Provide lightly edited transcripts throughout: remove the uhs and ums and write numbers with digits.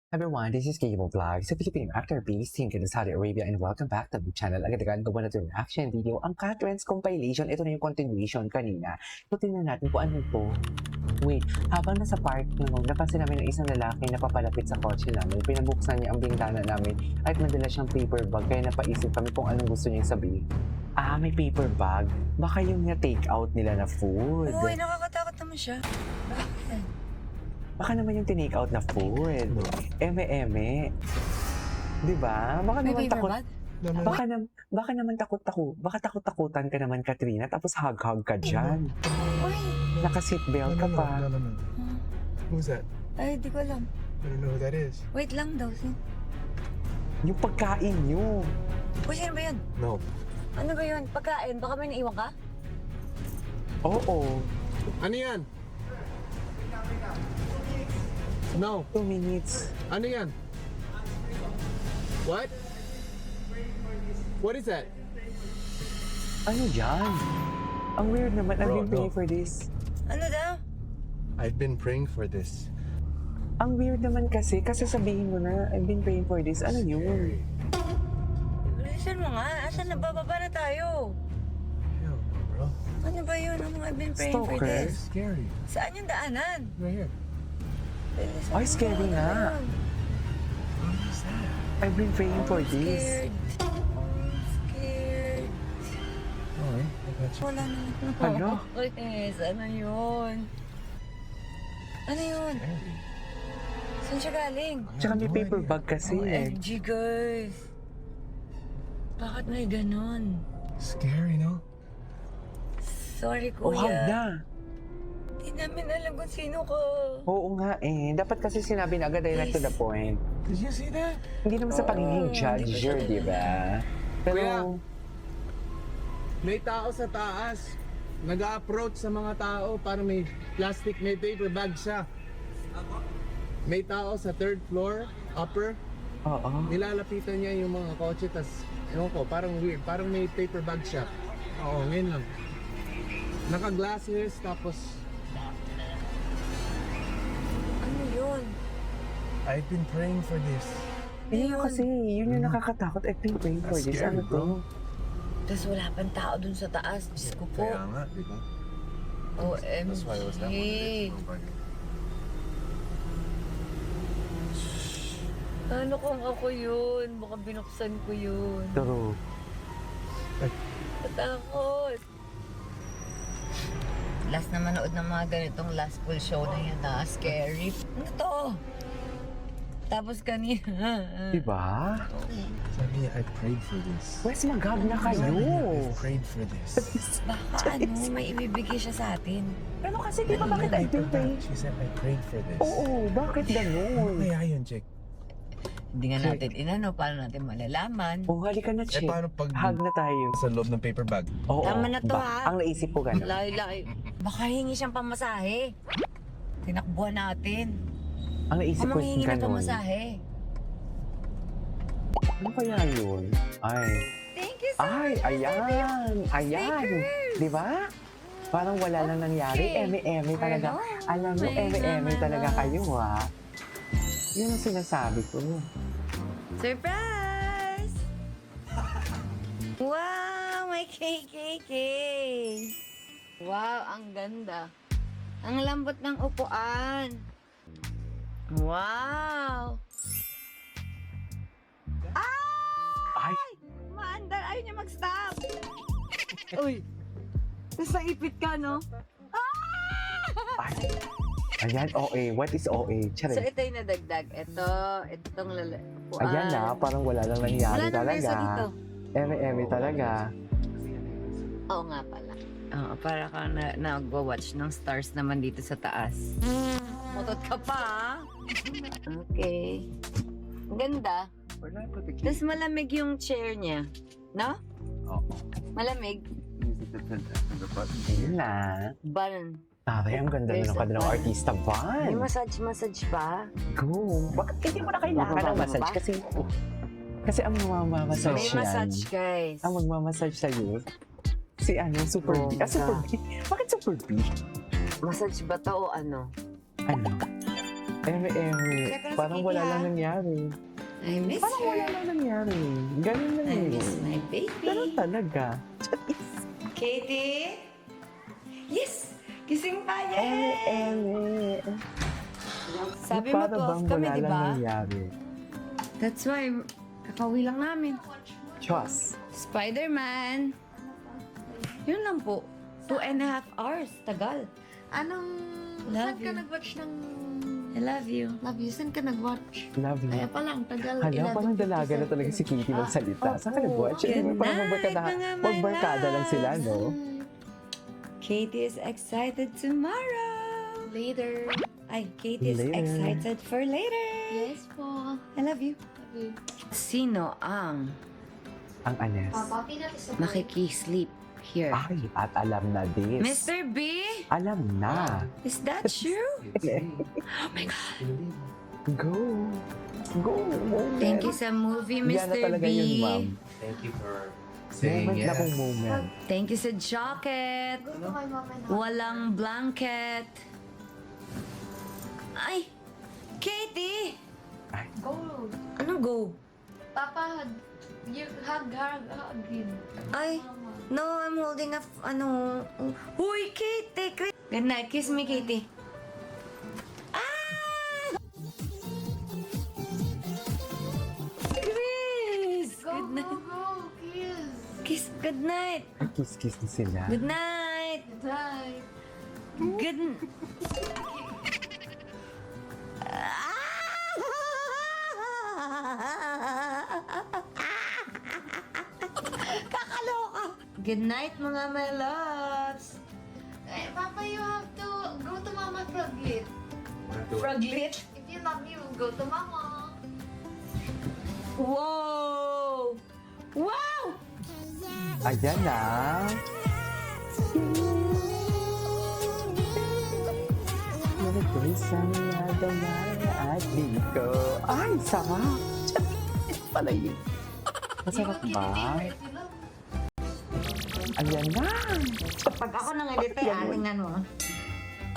Everyone, this is Gable Vlog, sa Filipino actor based in Saudi Arabia, and welcome back to my channel. Agad-agad gawa na ito reaction video, ang Cat Trends compilation. Ito na yung continuation kanina. So, tingnan natin kung ano to. Wait, habang nasa park naman, napansin namin ng isang lalaki na papalapit sa kotse namin. Pinabuksan niya ang bintana namin at madala siyang paper bag, kaya napaisip kami kung anong gusto niyang sabihin. Ah, may paper bag? Baka yung na-take out nila na food. Uy, nakakatakot naman siya. Bakit? Baka naman yung tinake out na food. Eme-eme. Diba? Baka May naman paper takot. bag? Baka naman baka takot-takutan ka naman, Katrina, tapos hug-hug ka dyan. Uy! Naka-seatbelt ka pa. No. Who's that? Ay, di ko alam. I don't know who that is. Wait lang daw. Yung pagkain nyo. Uy, sino ba yun? No. Ano ba yun? Pagkain? Baka may naiwan ka? Oo. Ano yan? No. 2 minutes. Ano yan? What? What is that? Ano yan? Ang weird naman. I've Bro, been paying no. for this. Ano daw? I've been praying for this. Ang weird naman kasi sabihin mo na, I've been praying for this. Ano yun? Listen mo nga. Asan na? Bababa na tayo. Hell, bro. Ano ba yun? Ano I've been praying for Stalker. this? It's scary. Saan yung daanan? Right here. Listen Ay, mo, scary ano nga. ba yun? What is that? I've been praying for I'm this. scared. I'm scared. Alright, I got you. Wala naman. Ano? Chris, ano yun? Ano yun? Scary. Saan siya galing? Tsaka may No paper idea. bag kasi eh. OMG, guys. Bakit may ganon? Scary, no? Sorry, Oh, hug kuya. na. Di namin alam kung sino ka. Oo nga eh. Dapat kasi sinabi na agad direct to the point. Did you see that? Hindi naman sa pagiging Oo, judger, hindi di ba? Pero, Kuya. May tao sa taas. Nag-a-approach sa mga tao para may plastic, may paper bag siya. May tao sa third floor, upper. oo. Nilalapitan niya yung mga kotse, tas ewan ko, parang weird, parang may paper bag siya. Oo, ngayon lang. Naka-glasses, tapos Ano yun? I've been praying for this. Yun yung kasi, yun yung nakakatakot. I've been praying for That's this. scary, Ano to? bro. Tapos wala pang tao dun sa taas. Diyos ko po. Kaya nga, di ba? That's why it was that one. OMG. Ano kung ako yun? Baka binuksan ko yun. True. Natakot. Last na manood ng mga ganitong last full show na yun na scary. Ano to? Tapos kanina. Diba? Sabi niya, I prayed for this. Wes, mag-hug na Sabi niya, kayo. I prayed for this. Baka ano, may ibibigay siya sa atin. Pero kasi di ba bakit I've been praying? She said, I prayed for this. Oo, bakit Ano ganun? kaya yun, Jake? Hindi nga natin inano, paano natin malalaman? Oh, halika na, Chick. paano pag Hug na tayo. sa loob ng paper bag? Oo. Tama na to, ha? Ang naisip ko ganun. Layo-layo. Baka hingi siyang pamasahe. Tinakbuhan natin. Ang naisip Kung ko manghingi ng ganun. pamasahe. Ano kaya yun? Ay. Thank you so Ay, much. ayan. Ayan. Stickers. Di ba? Parang wala nang nangyari. Okay. Eme-eme talaga. Ano? Alam mo, May eme-eme naman talaga ako. kayo, ha? Yun ang sinasabi ko. Surprise! Wow, may KKK! Wow, ang ganda. Ang lambot ng upuan. Wow! Ay, Maandar, ayaw niya mag-stop. Uy, tapos naipit ka, no? ay. Ayan, OA. What is OA? So, Charing. ito yung nadagdag. Itong upuan. Ayan na, parang wala nang nangyari Wala nang talaga. mesa dito. Eme-eme talaga. Oo nga pala. Oo, para ka nagwa-watch ng stars naman dito sa taas. Mutot ka pa, ha? Okay. Ang ganda. Wala pa the Tapos malamig yung chair niya. No? Oo. Malamig. Ayun na. Ban. Ay, ang ganda na ng kanilang artista May van. massage pa. Go. Bakit hindi mo na kailangan ng massage? Kasi ang mamamassage May yan. massage, guys. Ang magmamassage sa'yo. Si Super Oh, B. Super B. Bakit Super B? Massage ba to o ano? Ano? Check ko na si Parang Kitty, wala ha? lang nangyari. I miss Parang wala her. lang nangyari. Ganun lang I yun. miss my Ganun baby. talaga. Katie? Yes! Gising pa, Eme, yay! eme. Sabi mo, Para 12 bang kami, wala di lang ba? nangyari. That's why, kakauwi lang namin. Diyos. Spider-Man. Yun lang po. 2.5 hours. Tagal. Anong... Love saan ka you. nag-watch ng... I love you. Love you? Saan ka nag-watch? Love you. Kaya pala, ang tagal. Hala, parang dalaga na talaga si Kitty magsalita. Saan ka nag-watch? Good Parang night, mga my magbarkada lang sila, no? Katie is excited tomorrow. Later. Ay, Katie is Later. excited for later. Yes po. I love you. Love you. Sino ang Ang anes. Papa, pinati sa makikisleep here? Ay, at alam na this. Mr. B? Alam na. Is that true? Oh my God. Go. Go. Moment. Thank you sa movie, Yan na Mr. talaga B. yun, ma'am. Thank you for saying Moment na yes. kung moment. Thank you sa jacket. Go to my mom and Walang blanket. Ay! Katie! Go. Ano go? Papa, you hug him. Ay! Mama. No, I'm holding a ano... Huy, Katie! Good night. Kiss me, Katie. Ah! Chris! Go, Good go, night. go. Kiss. Kiss. Good night. Ay, kiss-kiss na sila. Good night. Die. Good... Kakaloka! Good night, mga my loves! Eh, Papa, you have to go to Mama Froglit. Froglet? If you love me, you go to Mama. Wow! Wow! Ayan na. Nagpisan na damay at dito. Ay, sarap. Ito pala yun. Masarap You ba? will get it if you love me. Ayan na. Pag ako nang edite, alingan mo.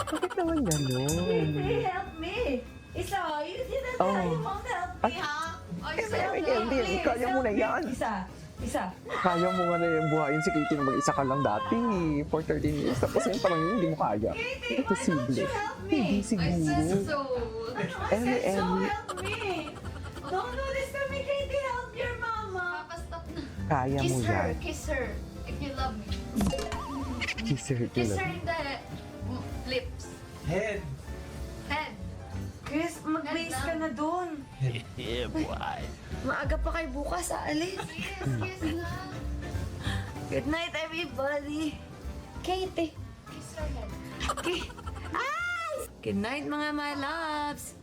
Bakit naman ganun? Help me! Isa, you didn't Oh. you won't help me, ha? Oh, Eh, you eh, love eh, me. eh, kaya mo na yan. Isa. Kaya mo nga na yung buhayin si Katie na mag-isa ka lang dati for 13 years. Tapos yun parang yun, hindi mo kaya. Imposible. Hindi I said siguro. so. Eme, eme. help me! Don't do this to me, Katie! Help your mama! Papa, stop na. Kaya mo Kiss her. yan. Kiss her. If you love me. Kiss her. Kiss her in the lips. Head. Head. Chris, mag-base ka na dun. Maaga pa kay bukas, aalis. Kiss na. Good night, everybody. Katie. Kiss her head. Good night, mga my loves.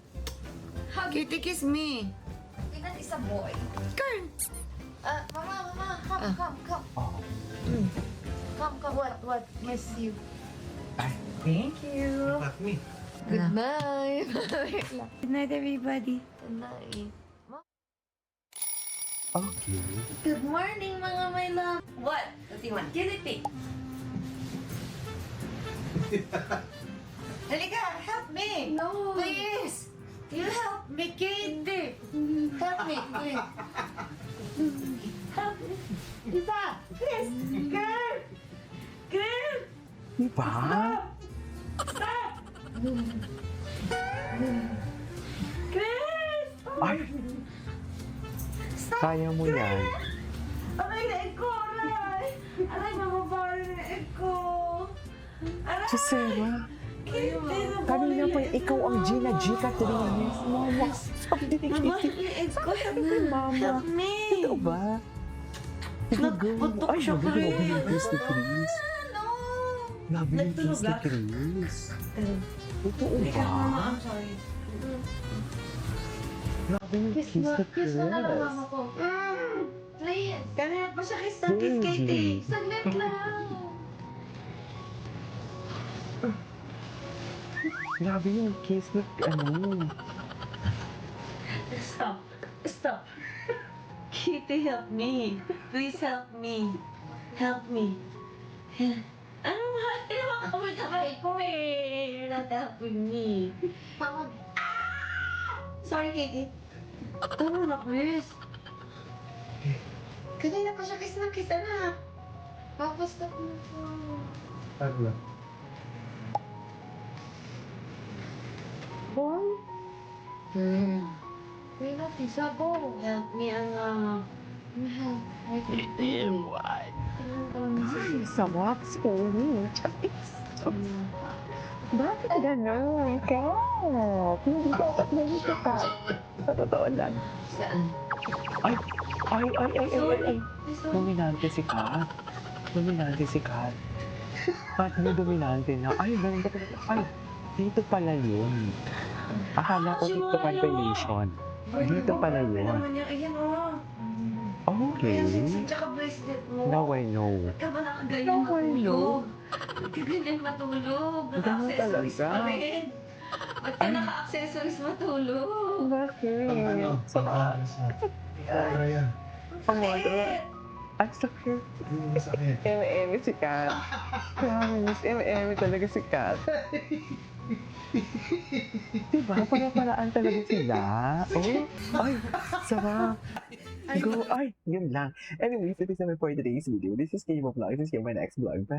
Hug. Katie, kiss me. Inan is a boy. Girl. Mama, come. Oh. Come. What? Miss you. Thank you. At me. Good night. Good night, everybody. Good night. Okay. Good morning, mga my love. What? What do you want? Guinea Halika, help me. No. Please. You help me, Katie. Help me, please. Help me. Isa. Please. Girl. Girl. Diba? Stop. Chris. Ay, kaya mo yan. Aray, leeg ko, aray. Aray, mababa rin ang leeg ko. Aray. Gisela, kanina pa ikaw ang Gina G. Catrinas. Mama, sabi ni Mama, Kitty. leeg ko. Mama, Help me. ito ba? Sige, go. Nagputok Ay, siya, nabi Chris. yung Chris ni Chris. No. Nabi yung Chris ni Nagtulog, Chris. Totoo Halika, mama, ba? I'm sorry. Nabi yung Chris ni Kiss mo na lang, Chris. mama ko. Please. Ganyan pa siya kiss na kiss, Katie. Saglit lang. Grabe yung kiss na ano. Stop. Kitty, help me. Please help me. Help me. Ano ba? Tinawa ko mo ko eh. You're not helping me. Mama, Sorry, Katie. Tama na, Chris. Kanina pa siya kiss na kiss, anak. Papastop mo po. Ano? Bon? May natin sabo. Help me, anak. Mahal. What? Ay, Sabak, sorry. Bakit gano'n? Ikaw? Hindi ka ako nalito ka. Sa totoo lang. saan? Ay! Dominante si Kat. Kat, may dominante na. Ay, ganun ka talaga. Ay, dito pala yun. Akala ko dito compilation. Dito pala yun. Naman yung, ayan o. Okay. Ayan, tsaka bracelet mo. Now I know. Ba't ka ba nakaganyan Now I know. matulog? Ba't ka ganyan matulog? Ganun Naka-accessories talaga. pa rin. Ba't ka naka-accessories matulog? Bakit? Ano yan? Oh my God. Ang sakit. Hindi masakit. Eme si Kat. Promise, eme talaga si Kat. Diba? Para-paraan talaga sila. Oh, ay, sarap. Go, ay, yun lang. Anyways, it is naman for today's video. This is Game of Vlog. This is my next vlog. Bye.